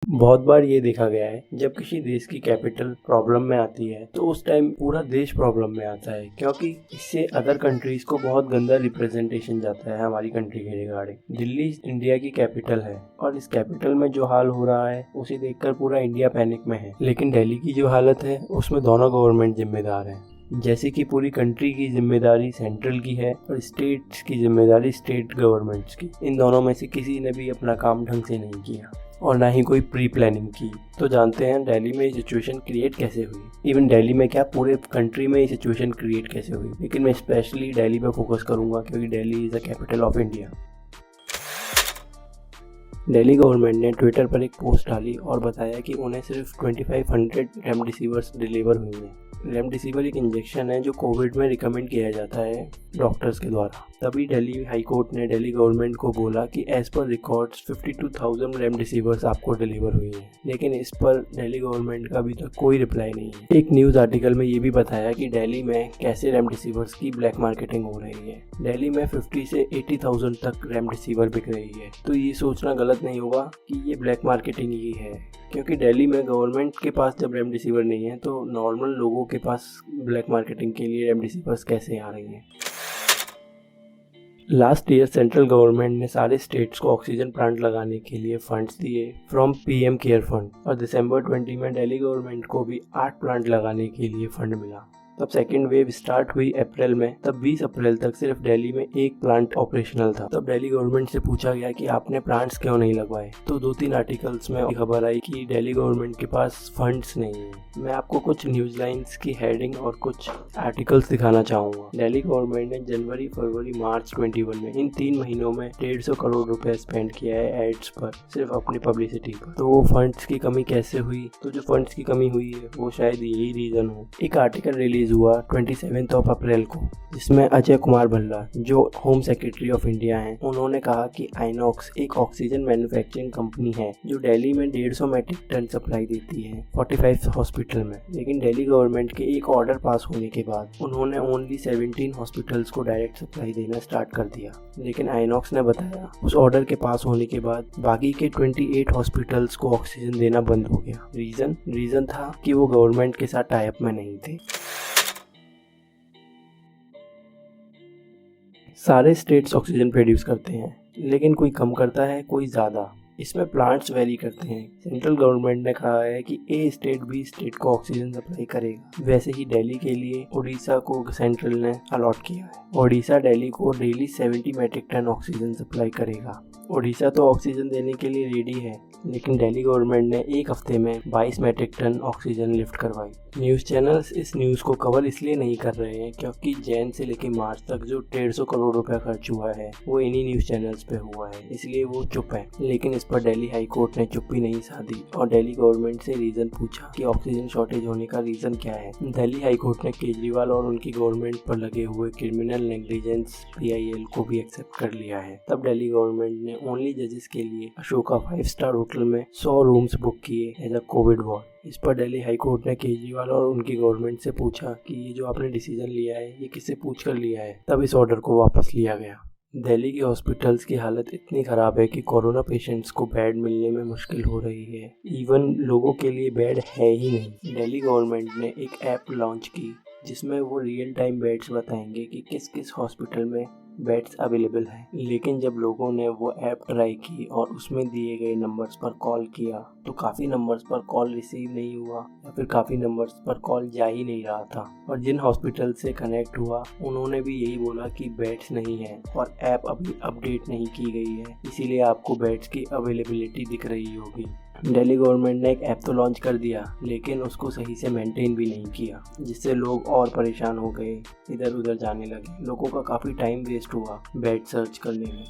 बहुत बार ये देखा गया है जब किसी देश की कैपिटल प्रॉब्लम में आती है तो उस टाइम पूरा देश प्रॉब्लम में आता है, क्योंकि इससे अदर कंट्रीज को बहुत गंदा रिप्रेजेंटेशन जाता है हमारी कंट्री के रिगार्डिंग। दिल्ली इंडिया की कैपिटल है और इस कैपिटल में जो हाल हो रहा है उसे देखकर पूरा इंडिया पैनिक में है, लेकिन दिल्ली की जो हालत है उसमें दोनों गवर्नमेंट जिम्मेदार हैं। जैसे कि पूरी कंट्री की जिम्मेदारी सेंट्रल की है और स्टेट्स की जिम्मेदारी स्टेट गवर्नमेंट्स की। इन दोनों में से किसी ने भी अपना काम ढंग से नहीं किया और ना ही कोई प्री प्लानिंग की। तो जानते हैं दिल्ली में ये सिचुएशन क्रिएट कैसे हुई। इवन दिल्ली में क्या, पूरे कंट्री में ये सिचुएशन क्रिएट कैसे हुई, लेकिन मैं स्पेशली दिल्ली पे फोकस करूंगा क्योंकि Delhi is the capital of India. Delhi government ने ट्विटर पर एक पोस्ट डाली और बताया कि उन्हें सिर्फ 2500 रेमडेसिविर डिलीवर हुई हैं। रेमडेसिविर एक इंजेक्शन है जो कोविड में रिकमेंड किया जाता है डॉक्टर्स के द्वारा। तभी दिल्ली हाई कोर्ट ने दिल्ली गवर्नमेंट को बोला कि एज पर रिकॉर्ड्स 52,000 रेमडेसिविर आपको डिलीवर हुई हैं, लेकिन इस पर दिल्ली गवर्नमेंट का अभी तक कोई रिप्लाई नहीं है। एक न्यूज़ आर्टिकल में ये भी बताया कि दिल्ली में कैसे रेमडेसिविर की ब्लैक मार्केटिंग हो रही है। दिल्ली में 50 से 80,000 तक रेमडेसिविर बिक रही है। तो ये सोचना गलत नहीं होगा कि ये ब्लैक मार्केटिंग ही है, क्योंकि दिल्ली में गवर्नमेंट के पास जब रेमडेसिविर नहीं है तो नॉर्मल लोगों के पास ब्लैक मार्केटिंग के लिए रेमडेसिविर कैसे आ रही हैं। लास्ट ईयर सेंट्रल गवर्नमेंट ने सारे स्टेट्स को ऑक्सीजन प्लांट लगाने के लिए फंड्स दिए फ्रॉम पीएम केयर फंड, और दिसंबर 20 में दिल्ली गवर्नमेंट को भी 8 प्लांट लगाने के लिए फंड मिला। तब सेकेंड वेव स्टार्ट हुई अप्रैल में। तब 20 अप्रैल तक सिर्फ दिल्ली में एक प्लांट ऑपरेशनल था। तब दिल्ली गवर्नमेंट से पूछा गया कि आपने प्लांट्स क्यों नहीं लगवाए, तो 2-3 आर्टिकल्स में खबर आई कि दिल्ली गवर्नमेंट के पास फंड्स नहीं है। मैं आपको कुछ न्यूज लाइंस की हेडिंग और कुछ आर्टिकल्स दिखाना चाहूँगा। दिल्ली गवर्नमेंट ने जनवरी, फरवरी, मार्च 21 में इन 3 महीनों में 150 करोड़ रुपए स्पेंड किया है एड्स पर, सिर्फ अपनी पब्लिसिटी पर। तो वो फंड्स की कमी कैसे हुई? तो जो फंड्स की कमी हुई है वो शायद यही रीजन हो। एक आर्टिकल रिलीज हुआ 27 अप्रैल को, जिसमें अजय कुमार भल्ला जो होम सेक्रेटरी ऑफ इंडिया हैं, उन्होंने कहा कि आइनॉक्स एक ऑक्सीजन मैन्युफैक्चरिंग कंपनी है जो दिल्ली में 150 मैट्रिक टन सप्लाई देती है 45 हॉस्पिटल में। लेकिन दिल्ली गवर्नमेंट के एक ऑर्डर पास होने के बाद उन्होंने ओनली 17 हॉस्पिटल्स को डायरेक्ट सप्लाई देना स्टार्ट कर दिया। लेकिन आइनॉक्स ने बताया उस ऑर्डर के पास होने के बाद बाकी के 28 हॉस्पिटल्स को ऑक्सीजन देना बंद हो गया। रीजन था कि वो गवर्नमेंट के साथ टाई अप में नहीं थे। सारे स्टेट्स ऑक्सीजन प्रोड्यूस करते हैं, लेकिन कोई कम करता है, कोई ज़्यादा। इसमें प्लांट्स वेरी करते हैं। सेंट्रल गवर्नमेंट ने कहा है कि ए स्टेट बी स्टेट को ऑक्सीजन सप्लाई करेगा। वैसे ही दिल्ली के लिए उड़ीसा को सेंट्रल ने अलॉट किया है। उड़ीसा दिल्ली को daily 70 metric ton oxygen supply करेगा। उड़ीसा तो ऑक्सीजन देने के लिए रेडी है, लेकिन दिल्ली गवर्नमेंट ने एक हफ्ते में 22 मैट्रिक टन ऑक्सीजन लिफ्ट करवाई। न्यूज़ चैनल्स इस न्यूज़ को कवर इसलिए नहीं कर रहे हैं क्योंकि जैन से लेकर मार्च तक जो 150 करोड़ रुपया खर्च हुआ है वो इन्हीं न्यूज़ चैनल्स पे हुआ है, इसलिए वो चुप है। लेकिन इस पर दिल्ली हाई कोर्ट ने चुप्पी नहीं साधी और दिल्ली गवर्नमेंट से रीज़न पूछा कि ऑक्सीजन शॉर्टेज होने का रीज़न क्या है। दिल्ली हाई कोर्ट ने केजरीवाल और उनकी गवर्नमेंट पर लगे हुए क्रिमिनल नेग्लिजेंस PIL को भी एक्सेप्ट कर लिया है। तब दिल्ली गवर्नमेंट ने ओनली जजेस के लिए अशोका 5 स्टार होटल में 100 रूम्स बुक किए एज अ कोविड वार्ड। इस पर दिल्ली हाई कोर्ट ने केजरीवाल और उनकी गवर्नमेंट से पूछा कि ये जो आपने डिसीजन लिया है ये किससे पूछ कर लिया है। तब इस ऑर्डर को वापस लिया गया। दिल्ली के हॉस्पिटल्स की हालत इतनी ख़राब है कि कोरोना पेशेंट्स को बेड मिलने में मुश्किल हो रही है। इवन लोगों के लिए बेड है ही नहीं। दिल्ली गवर्नमेंट ने एक ऐप लॉन्च की जिसमें वो रियल टाइम बेड्स बताएंगे कि किस किस हॉस्पिटल में बेड्स अवेलेबल हैं। लेकिन जब लोगों ने वो ऐप ट्राई की और उसमें दिए गए नंबर्स पर कॉल किया तो काफ़ी नंबर्स पर कॉल रिसीव नहीं हुआ या फिर काफ़ी नंबर्स पर कॉल जा ही नहीं रहा था। और जिन हॉस्पिटल से कनेक्ट हुआ उन्होंने भी यही बोला कि बेड्स नहीं है और ऐप अभी अपडेट नहीं की गई है, इसीलिए आपको बेड्स की अवेलेबिलिटी दिख रही होगी। दिल्ली गवर्नमेंट ने एक ऐप तो लॉन्च कर दिया लेकिन उसको सही से मेंटेन भी नहीं किया, जिससे लोग और परेशान हो गए, इधर उधर जाने लगे। लोगों का काफ़ी टाइम वेस्ट हुआ बेड सर्च करने में।